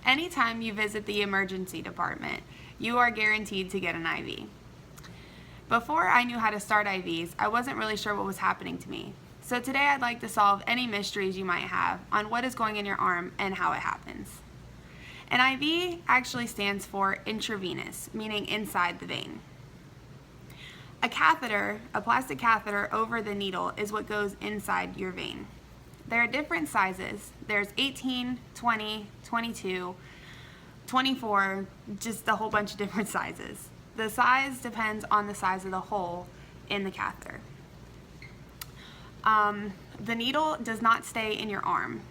Anytime you visit the emergency department, you are guaranteed to get an IV. Before I knew how to start IVs, I wasn't really sure what was happening to me. So today I'd like to solve any mysteries you might have on what is going in your arm and how it happens. An IV actually stands for intravenous, meaning inside the vein. A catheter, a plastic catheter over the needle, is what goes inside your vein. There are different sizes. There's 18, 20, 22, 24, just a whole bunch of different sizes. The size depends on the size of the hole in the catheter. The needle does not stay in your arm.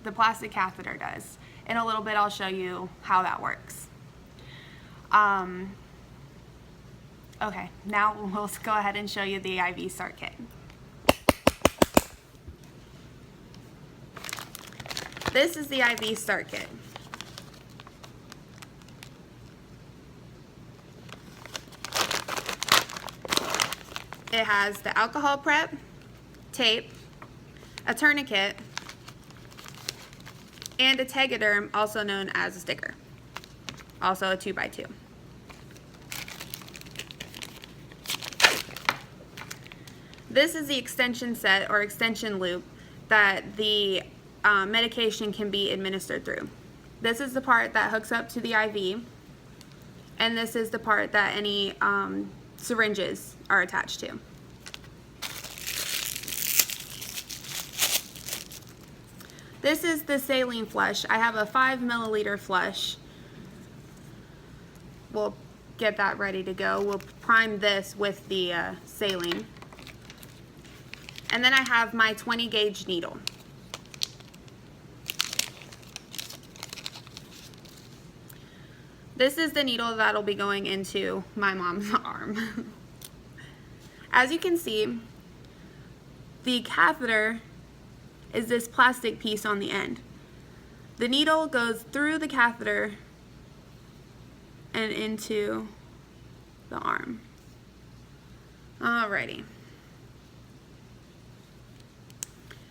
The plastic catheter does. In a little bit I'll show you how that works. Okay, now we'll go ahead and show you the IV start kit. This is the IV start kit. It has the alcohol prep, tape, a tourniquet, and a Tegaderm, also known as a sticker. Also a 2x2. This is the extension set or extension loop that the medication can be administered through. This is the part that hooks up to the IV, and this is the part that any syringes are attached to. This is the saline flush. I have a 5 milliliter flush. We'll get that ready to go. We'll prime this with the saline. And then I have my 20 gauge needle. This is the needle that'll be going into my mom's arm. As you can see, the catheter is this plastic piece on the end. The needle goes through the catheter and into the arm. Alrighty.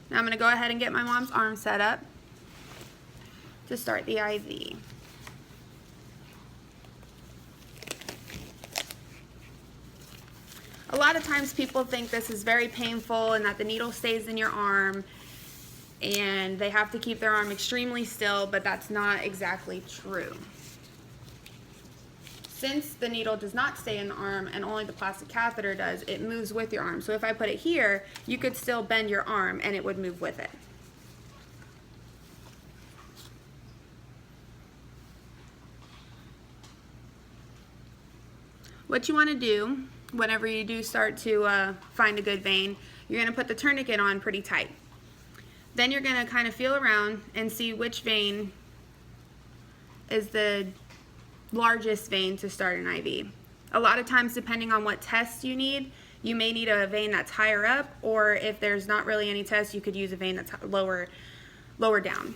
Now I'm going to go ahead and get my mom's arm set up to start the IV. A lot of times people think this is very painful and that the needle stays in your arm and they have to keep their arm extremely still, but that's not exactly true. Since the needle does not stay in the arm and only the plastic catheter does, it moves with your arm. So if I put it here, you could still bend your arm and it would move with it. What you want to do whenever you do start to find a good vein, you're going to put the tourniquet on pretty tight. Then you're going to kind of feel around and see which vein is the largest vein to start an IV. A lot of times, depending on what test you need, you may need a vein that's higher up, or if there's not really any test, you could use a vein that's lower down.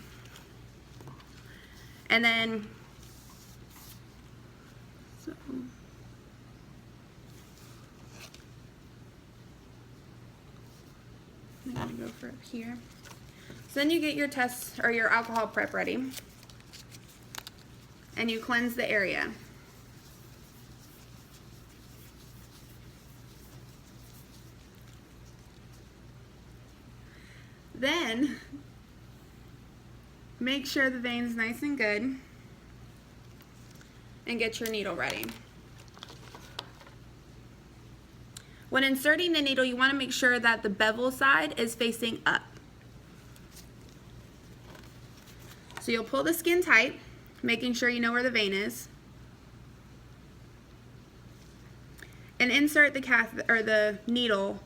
And then I'm going to go for up here. So then you get your test or your alcohol prep ready, and you cleanse the area. Then make sure the vein's nice and good and get your needle ready. When inserting the needle, you want to make sure that the bevel side is facing up. So you'll pull the skin tight, making sure you know where the vein is, and insert the the needle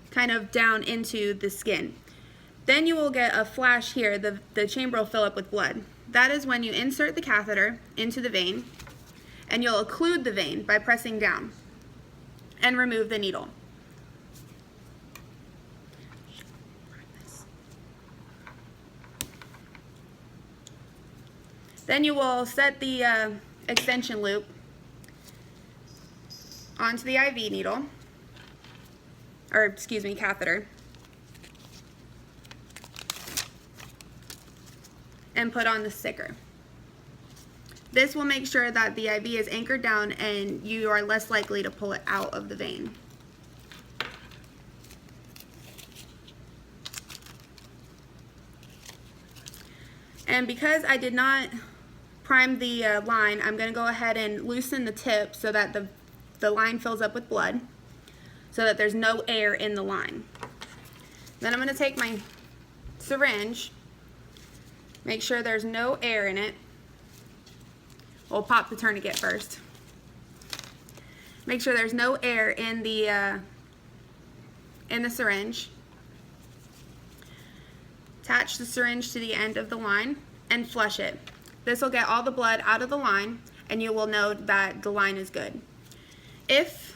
kind of down into the skin. Then you will get a flash here. The chamber will fill up with blood. That is when you insert the catheter into the vein, and you'll occlude the vein by pressing down and remove the needle. Then you will set the extension loop onto the IV needle, or excuse me, catheter. and put on the sticker. This will make sure that the IV is anchored down and you are less likely to pull it out of the vein. And because I did not prime the line, I'm going to go ahead and loosen the tip so that the line fills up with blood, so that there's no air in the line. Then I'm going to take my syringe, make sure there's no air in it. We'll pop the tourniquet first. Make sure there's no air in the syringe. Attach the syringe to the end of the line and flush it. This will get all the blood out of the line and you will know that the line is good. If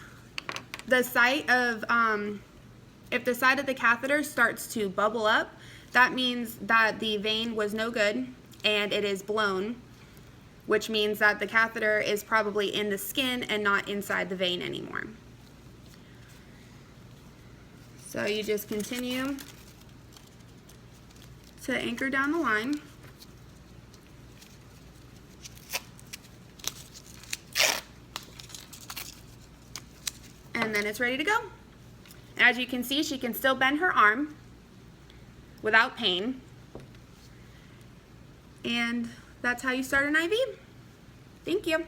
the site of the catheter starts to bubble up, that means that the vein was no good and it is blown, which means that the catheter is probably in the skin and not inside the vein anymore. So you just continue to anchor down the line. And then it's ready to go. As you can see, she can still bend her arm without pain. And that's how you start an IV. Thank you.